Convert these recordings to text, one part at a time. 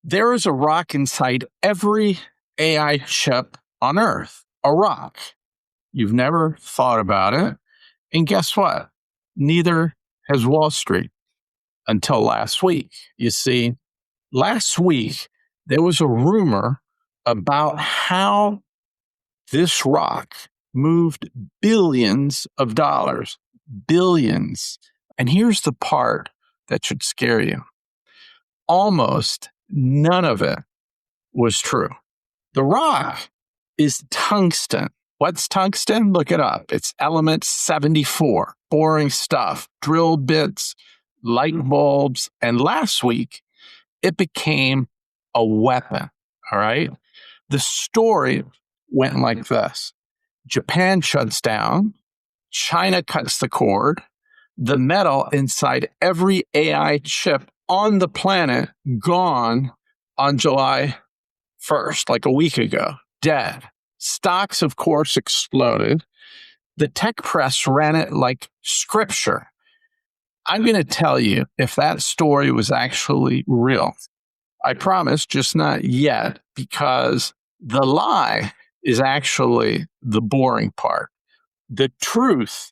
There is a rock inside every AI chip on Earth, a rock. You've never thought about it. And guess what? Neither has Wall Street until last week. You see, last week, there was a rumor about how this rock moved billions of dollars, billions. And here's the part that should scare you. Almost none of it was true. The rock is tungsten. What's tungsten? Look it up. It's element 74. Boring stuff, drill bits, light bulbs. And last week, it became a weapon. All right. The story went like this. Japan shuts down. China cuts the cord. The metal inside every AI chip on the planet gone on July 1st, like a week ago, dead. Stocks, of course, exploded. The tech press ran it like scripture. I'm going to tell you if that story was actually real. I promise, just not yet, because the lie is actually the boring part. The truth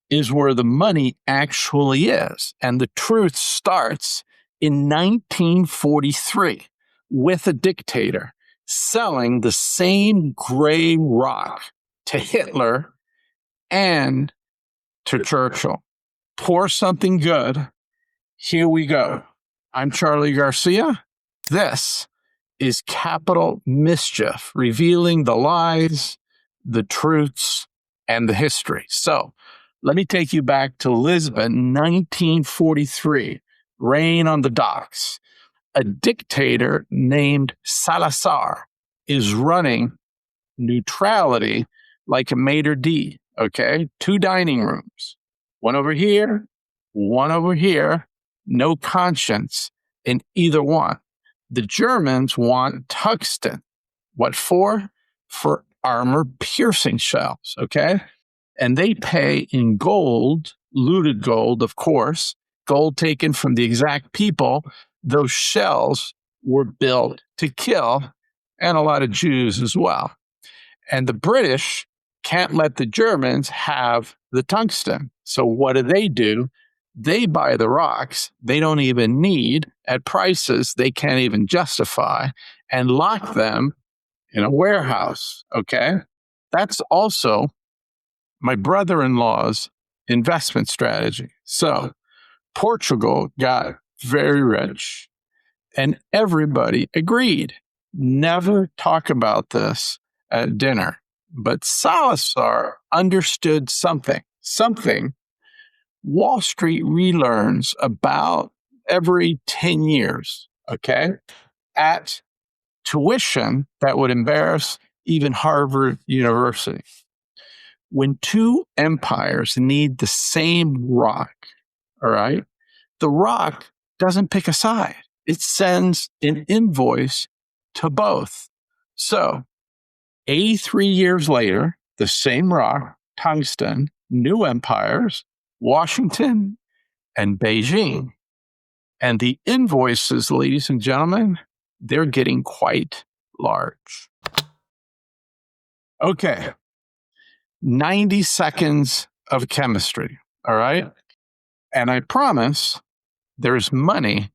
is where the money actually is. And the truth starts in 1943 with a dictator selling the same gray rock to Hitler and to Churchill. Pour something good. Here we go. I'm Charlie Garcia. This is Capital Mischief, revealing the lies, the truths, and the history. So let me take you back to Lisbon, 1943, rain on the docks. A dictator named Salazar is running neutrality like a maitre d', okay? 2 dining rooms, one over here, no conscience in either one. The Germans want tungsten. What for? For armor-piercing shells, okay? And they pay in gold, looted gold, of course, gold taken from the exact people those shells were built to kill, and a lot of Jews as well. And the British can't let the Germans have the tungsten. So what do? They buy the rocks they don't even need at prices they can't even justify and lock them in a warehouse, okay? That's also my brother-in-law's investment strategy. So Portugal got very rich, and everybody agreed. Never talk about this at dinner. But Salazar understood something Wall Street relearns about every 10 years, okay, at tuition that would embarrass even Harvard University. When 2 empires need the same rock, all right, the rock doesn't pick a side. It sends an invoice to both. So 83 years later, the same rock, tungsten, new empires, Washington and Beijing. And the invoices, ladies and gentlemen, they're getting quite large. Okay, 90 seconds of chemistry, all right? And I promise there's money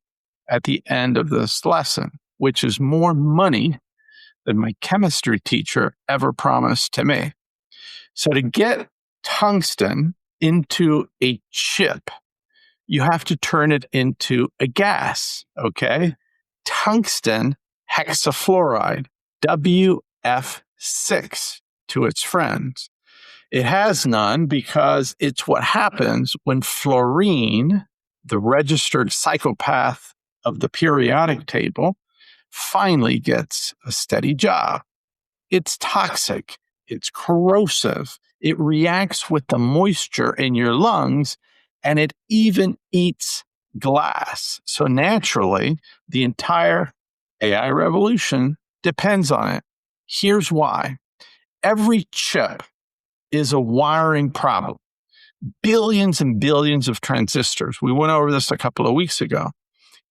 at the end of this lesson, which is more money than my chemistry teacher ever promised to me. So to get tungsten into a chip, you have to turn it into a gas, okay? Tungsten hexafluoride, WF6 to its friends. It has none because it's what happens when fluorine, the registered psychopath of the periodic table, finally gets a steady job. It's toxic. It's corrosive. It reacts with the moisture in your lungs, and it even eats glass. So naturally, the entire AI revolution depends on it. Here's why. Every chip is a wiring problem. Billions and billions of transistors. We went over this a couple of weeks ago,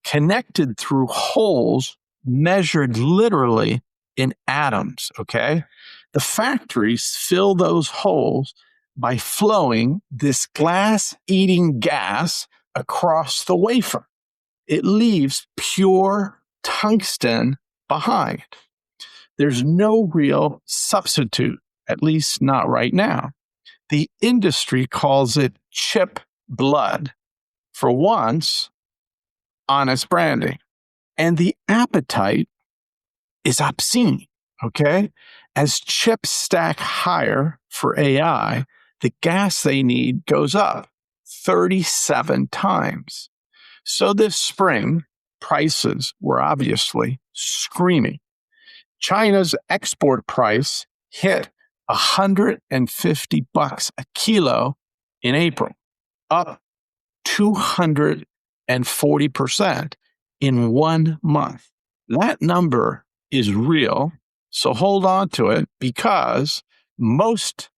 connected through holes measured literally in atoms, okay? The factories fill those holes by flowing this glass-eating gas across the wafer. It leaves pure tungsten behind. There's no real substitute, at least not right now. The industry calls it chip blood. For once, honest branding. And the appetite is obscene, okay? As chips stack higher for AI, the gas they need goes up 37 times. So this spring, prices were obviously screaming. China's export price hit $150 a kilo in April, up 240% in 1 month. That number is real, so hold on to it because most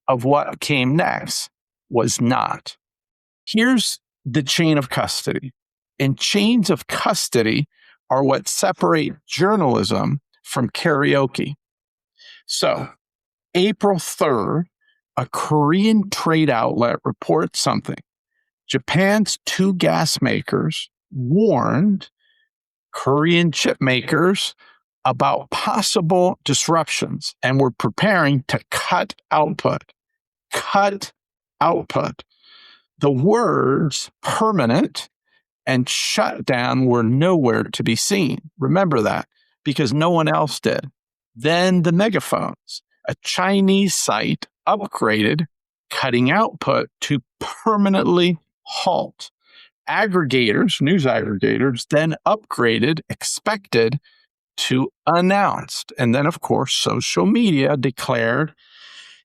of what came next was not. Here's the chain of custody. And chains of custody are what separate journalism from karaoke. So, April 3rd, a Korean trade outlet reports something. Japan's 2 gas makers warned Korean chip makers about possible disruptions and were preparing to cut output. Cut output. The words permanent and shutdown were nowhere to be seen. Remember that, because no one else did. Then the megaphones. A Chinese site upgraded cutting output to permanently halt. Aggregators, news aggregators, then upgraded expected to announced. And then, of course, social media declared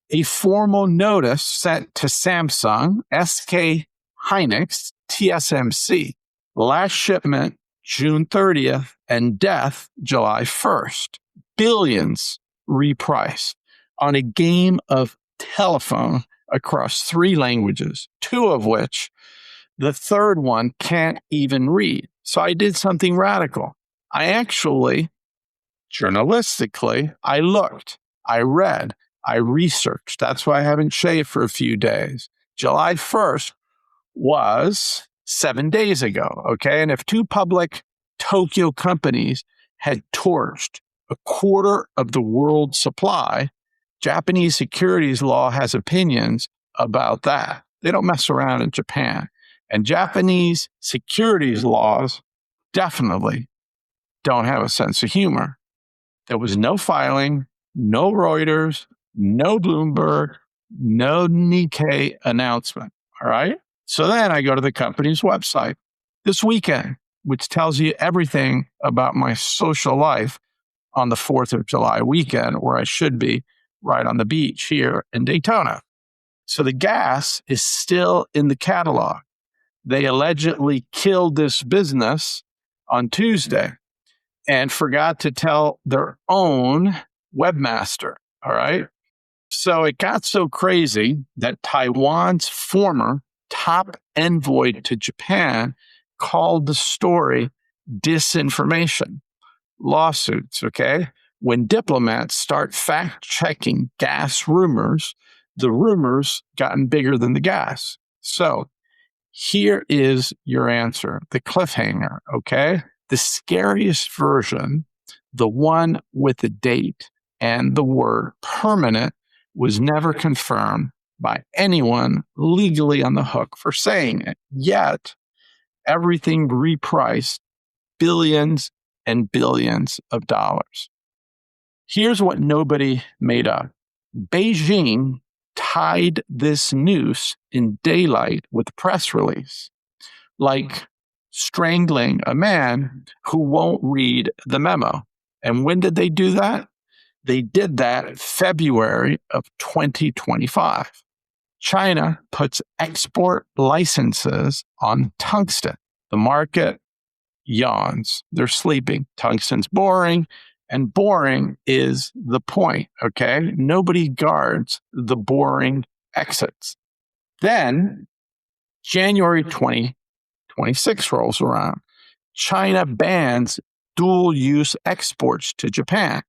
a formal notice sent to Samsung, SK Hynix, TSMC. Last shipment, June 30th, and death, July 1st. Billions repriced on a game of telephone across 3 languages, 2 of which the third one can't even read. So I did something radical. I actually, journalistically, I looked, I read, I researched. That's why I haven't shaved for a few days. July 1st was 7 days ago, okay? And if 2 public Tokyo companies had torched a quarter of the world's supply, Japanese securities law has opinions about that. They don't mess around in Japan. And Japanese securities laws definitely don't have a sense of humor. There was no filing, no Reuters, no Bloomberg, no Nikkei announcement. All right. So then I go to the company's website this weekend, which tells you everything about my social life on the 4th of July weekend, where I should be right on the beach here in Daytona. So the gas is still in the catalog. They allegedly killed this business on Tuesday and forgot to tell their own webmaster. All right. So it got so crazy that Taiwan's former top envoy to Japan called the story disinformation. Lawsuits, okay? When diplomats start fact-checking gas rumors, the rumors gotten bigger than the gas. So here is your answer, the cliffhanger, okay? The scariest version, the one with the date and the word permanent, was never confirmed by anyone legally on the hook for saying it. Yet, everything repriced billions and billions of dollars. Here's what nobody made up. Beijing tied this noose in daylight with a press release, like strangling a man who won't read the memo. And when did they do that? They did that in February of 2025. China puts export licenses on tungsten. The market yawns. They're sleeping. Tungsten's boring, and boring is the point, okay? Nobody guards the boring exits. Then January 2026 rolls around. China bans dual-use exports to Japan.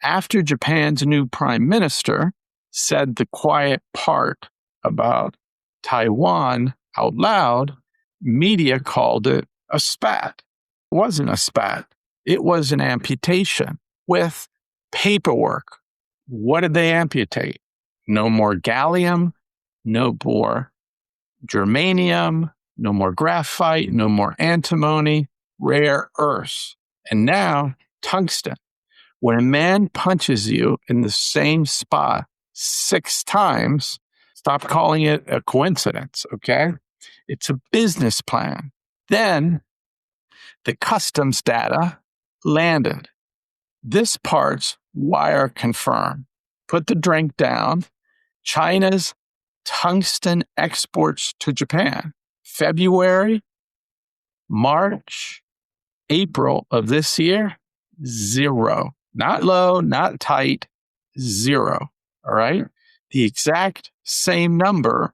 After Japan's new prime minister said the quiet part about Taiwan out loud, media called it a spat. It wasn't a spat. It was an amputation with paperwork. What did they amputate? No more gallium, no more germanium, no more graphite, no more antimony, rare earths, and now tungsten. When a man punches you in the same spot 6 times, stop calling it a coincidence, okay? It's a business plan. Then the customs data landed. This part's wire confirmed. Put the drink down. China's tungsten exports to Japan, February, March, April of this year, 0. Not low, not tight, 0. All right? The exact same number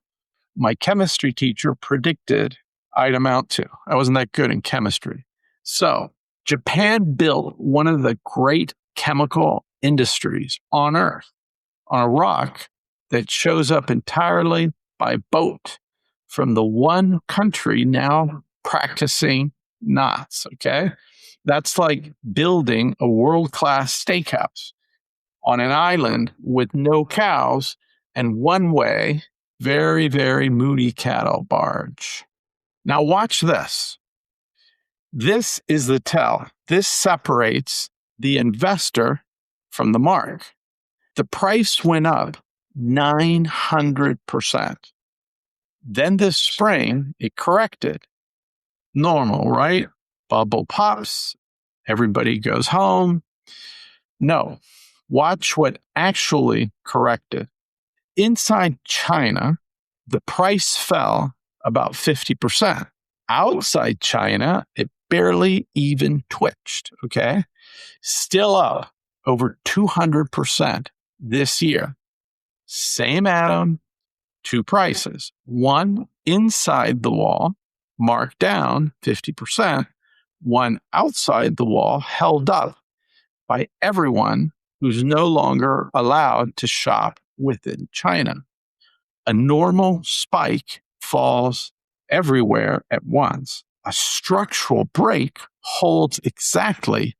my chemistry teacher predicted I'd amount to. I wasn't that good in chemistry. So, Japan built one of the great chemical industries on Earth, on a rock that shows up entirely by boat from the one country now practicing knots, okay? That's like building a world-class steakhouse on an island with no cows and one-way, very, very moody cattle barge. Now watch this. This is the tell. This separates the investor from the mark. The price went up 900%. Then this spring, it corrected. Normal, right? Bubble pops. Everybody goes home. No. Watch what actually corrected. Inside China, the price fell about 50%. Outside China, it barely even twitched, okay? Still up over 200% this year. Same atom, 2 prices. One inside the wall, marked down 50%. One outside the wall, held up by everyone who's no longer allowed to shop within China. A normal spike falls everywhere at once. A structural break holds exactly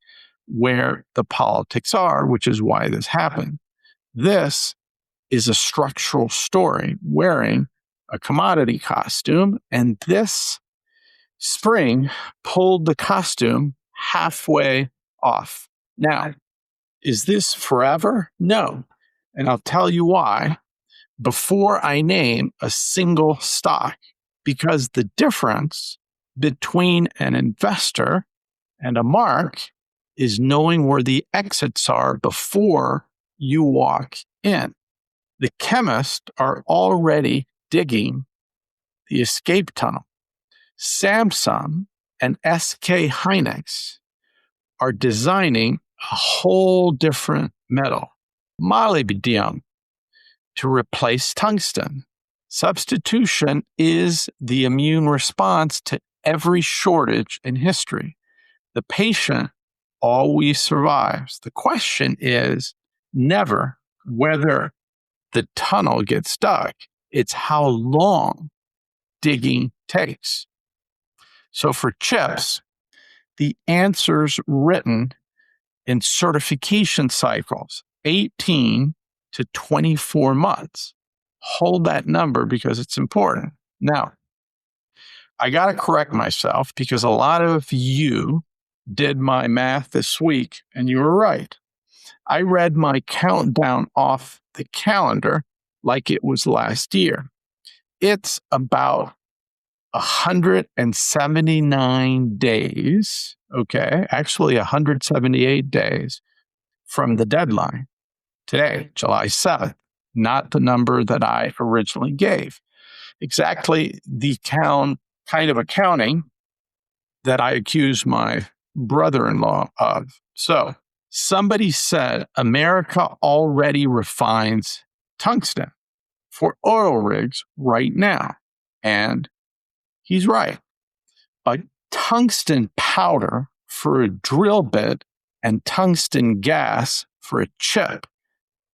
where the politics are, which is why this happened. This is a structural story wearing a commodity costume, and this spring pulled the costume halfway off. Now, is this forever? No. And I'll tell you why before I name a single stock, because the difference between an investor and a mark is knowing where the exits are before you walk in. The chemists are already digging the escape tunnel. Samsung and SK Hynix are designing a whole different metal, molybdenum, to replace tungsten. Substitution is the immune response to every shortage in history. The patient always survives. The question is never whether the tunnel gets dug. It's how long digging takes. So for chips, the answer's written in certification cycles, 18 to 24 months. Hold that number because it's important. Now, I got to correct myself because a lot of you did my math this week and you were right. I read my countdown off the calendar like it was last year. It's about 179 days, okay, actually 178 days from the deadline. Today, July 7th, not the number that I originally gave. Exactly the kind of accounting that I accused my brother-in-law of. So, somebody said America already refines tungsten for oil rigs right now. And he's right. A tungsten powder for a drill bit and tungsten gas for a chip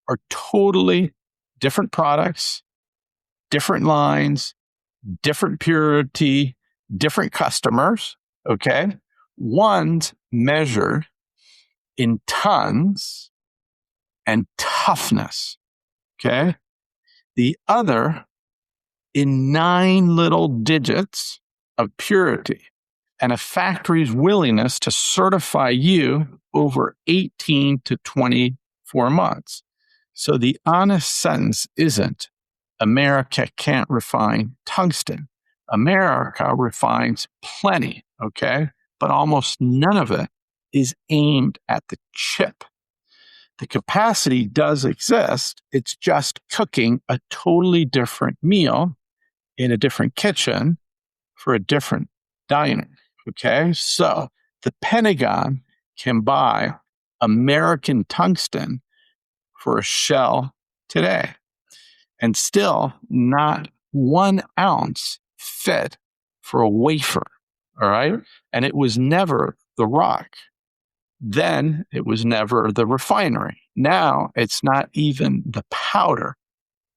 are totally different products, different lines, different purity, different customers. Okay. One's measured in tons and toughness. Okay. The other in 9 little digits of purity and a factory's willingness to certify you over 18 to 24 months. So the honest sentence isn't America can't refine tungsten. America refines plenty, okay? But almost none of it is aimed at the chip. The capacity does exist. It's just cooking a totally different meal in a different kitchen for a different diner. Okay. So the Pentagon can buy American tungsten for a shell today and still not 1 ounce fit for a wafer. All right. And it was never the rock. Then it was never the refinery. Now it's not even the powder.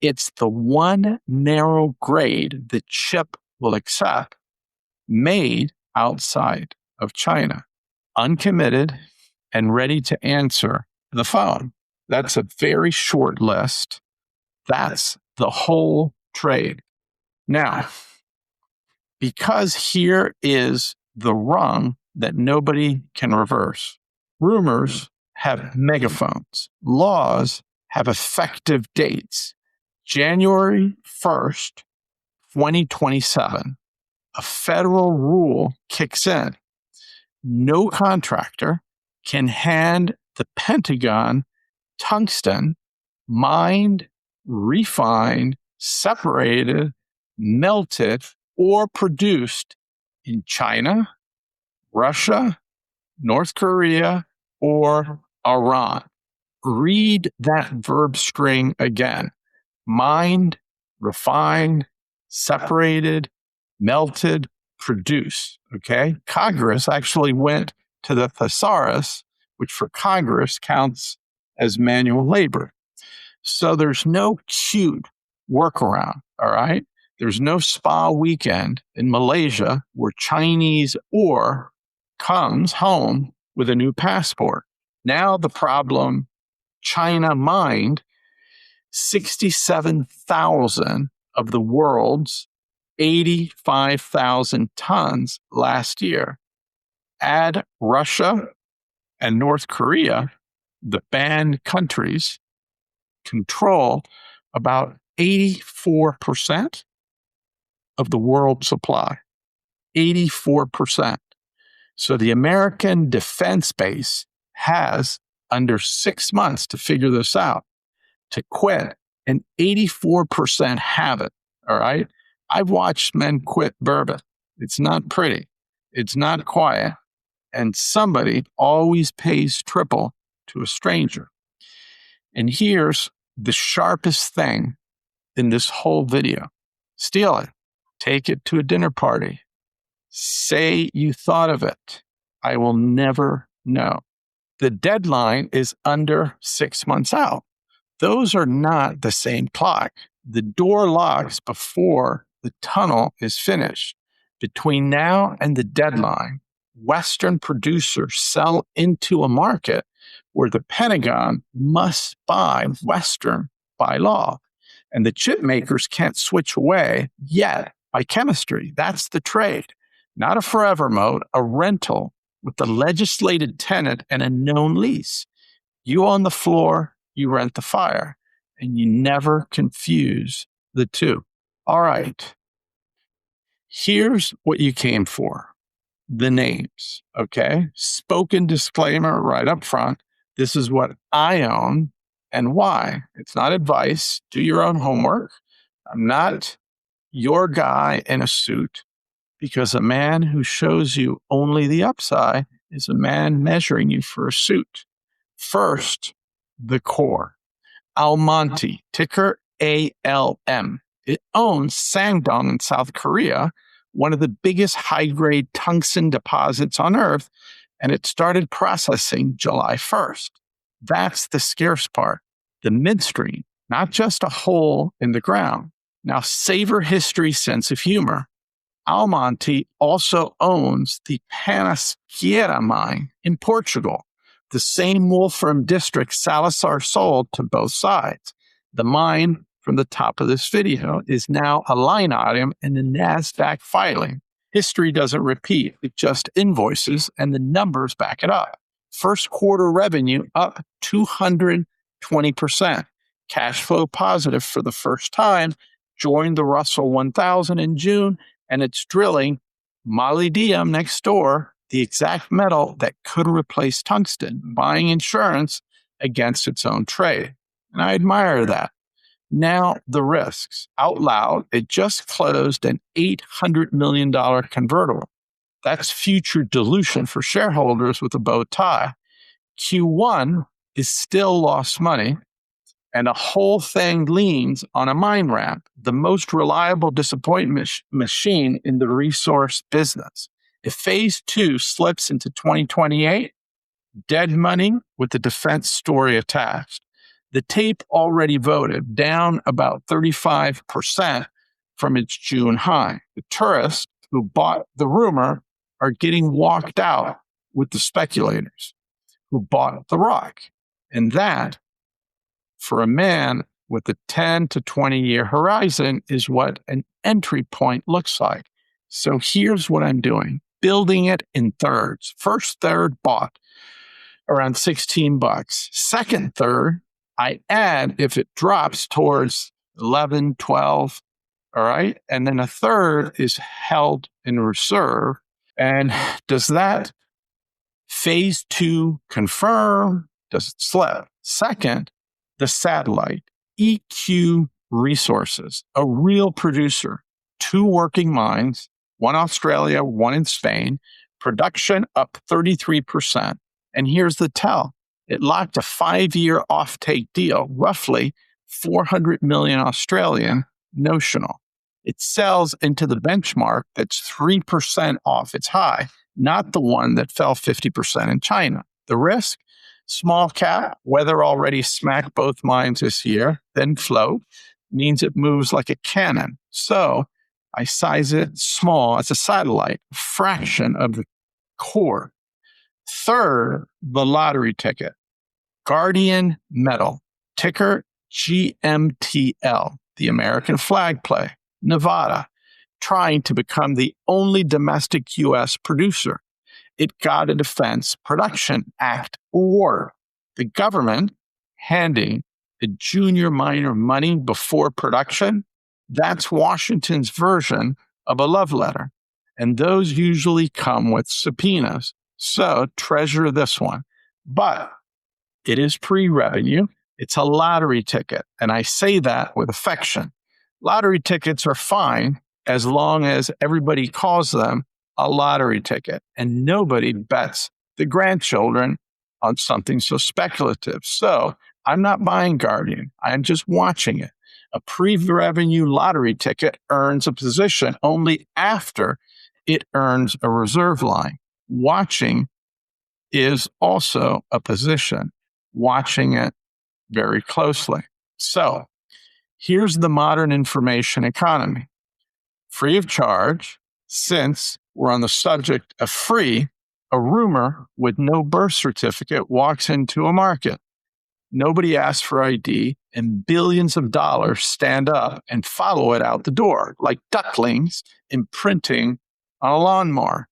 It's the one narrow grade the chip will accept made outside of China, uncommitted and ready to answer the phone. That's a very short list. That's the whole trade. Now, because here is the rung that nobody can reverse. Rumors have megaphones. Laws have effective dates. January 1st, 2027, a federal rule kicks in. No contractor can hand the Pentagon tungsten mined, refined, separated, melted, or produced in China, Russia, North Korea, or Iran. Read that verb string again. Mined, refined, separated, melted, produce. Okay. Congress actually went to the thesaurus, which for Congress counts as manual labor. So there's no cute workaround. All right. There's no spa weekend in Malaysia where Chinese ore comes home with a new passport. Now the problem, China mined 67,000 of the world's 85,000 tons last year. Add Russia and North Korea, the banned countries, control about 84% of the world supply. 84%. So the American defense base has under 6 months to figure this out, to quit, and 84% have it. All right. I've watched men quit bourbon. It's not pretty. It's not quiet. And somebody always pays triple to a stranger. And here's the sharpest thing in this whole video. Steal it. Take it to a dinner party. Say you thought of it. I will never know. The deadline is under 6 months out. Those are not the same clock. The door locks before the tunnel is finished. Between now and the deadline, Western producers sell into a market where the Pentagon must buy Western by law. And the chip makers can't switch away yet by chemistry. That's the trade. Not a forever mode, a rental with the legislated tenant and a known lease. You own the floor, you rent the fire, and you never confuse the two. All right. Here's what you came for. The names, okay? Spoken disclaimer right up front. This is what I own and why. It's not advice. Do your own homework. I'm not your guy in a suit, because a man who shows you only the upside is a man measuring you for a suit. First, the core. Almonty, ticker ALM. It owns Sangdong in South Korea, one of the biggest high-grade tungsten deposits on Earth, and it started processing July 1st. That's the scarce part, the midstream, not just a hole in the ground. Now, savor history's sense of humor. Almonte also owns the Penasqueira mine in Portugal, the same Wolfram district Salazar sold to both sides. The mine from the top of this video is now a line item in the NASDAQ filing. History doesn't repeat, it just invoices, and the numbers back it up. First quarter revenue up 220%. Cash flow positive for the first time, joined the Russell 1000 in June, and it's drilling molybdenum next door, the exact metal that could replace tungsten, buying insurance against its own trade. And I admire that. Now, the risks. Out loud, it just closed an $800 million convertible. That's future dilution for shareholders with a bow tie. Q1 is still lost money, and the whole thing leans on a mine ramp, the most reliable disappointment machine in the resource business. If phase 2 slips into 2028, dead money with the defense story attached. The tape already voted, down about 35% from its June high. The tourists who bought the rumor are getting walked out with the speculators who bought the rock. And that, for a man with a 10 to 20-year horizon, is what an entry point looks like. So here's what I'm doing. Building it in thirds. First third bought around $16. Second third, I add if it drops towards 11, 12, all right? And then a third is held in reserve. And does that phase 2 confirm? Does it slip? Second, the satellite, EQ Resources, a real producer, 2 working mines, one Australia, one in Spain, production up 33%. And here's the tell. It locked a 5-year offtake deal, roughly 400 million Australian notional. It sells into the benchmark that's 3% off its high, not the one that fell 50% in China. The risk? Small cap, weather already smacked both mines this year, then float, means it moves like a cannon. So I size it small as a satellite, a fraction of the core. Third, the lottery ticket. Guardian Metal, ticker GMTL, the American flag play. Nevada, trying to become the only domestic U.S. producer. It got a Defense Production Act award. The government handing a junior miner money before production, that's Washington's version of a love letter. And those usually come with subpoenas. So treasure this one. But it is pre-revenue. It's a lottery ticket. And I say that with affection. Lottery tickets are fine as long as everybody calls them a lottery ticket and nobody bets the grandchildren on something so speculative. So I'm not buying Guardian. I'm just watching it. A pre-revenue lottery ticket earns a position only after it earns a reserve line. Watching is also a position. Watching it very closely. So here's the modern information economy. Free of charge, since we're on the subject of free, a rumor with no birth certificate walks into a market. Nobody asks for ID, and billions of dollars stand up and follow it out the door, like ducklings imprinting on a lawnmower.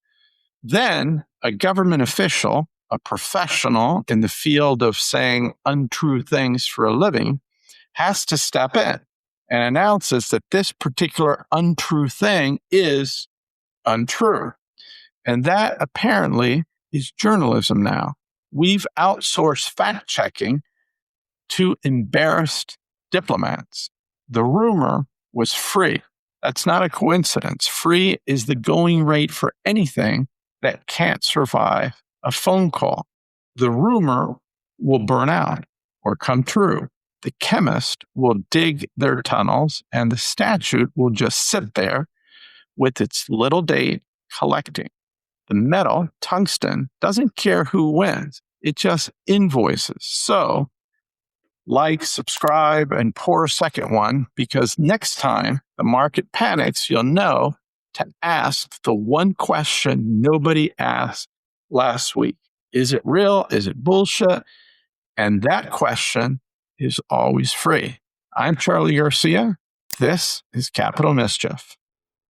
Then a government official, a professional in the field of saying untrue things for a living, has to step in and announces that this particular untrue thing is untrue. And that apparently is journalism now. We've outsourced fact-checking to embarrassed diplomats. The rumor was free. That's not a coincidence. Free is the going rate for anything that can't survive a phone call. The rumor will burn out or come true. The chemist will dig their tunnels, and the statute will just sit there with its little date collecting. The metal, tungsten, doesn't care who wins. It just invoices. So, like, subscribe, and pour a second one, because next time the market panics, you'll know to ask the one question nobody asked last week. Is it real? Is it bullshit? And that question is always free. I'm Charlie Garcia. This is Capital Mischief.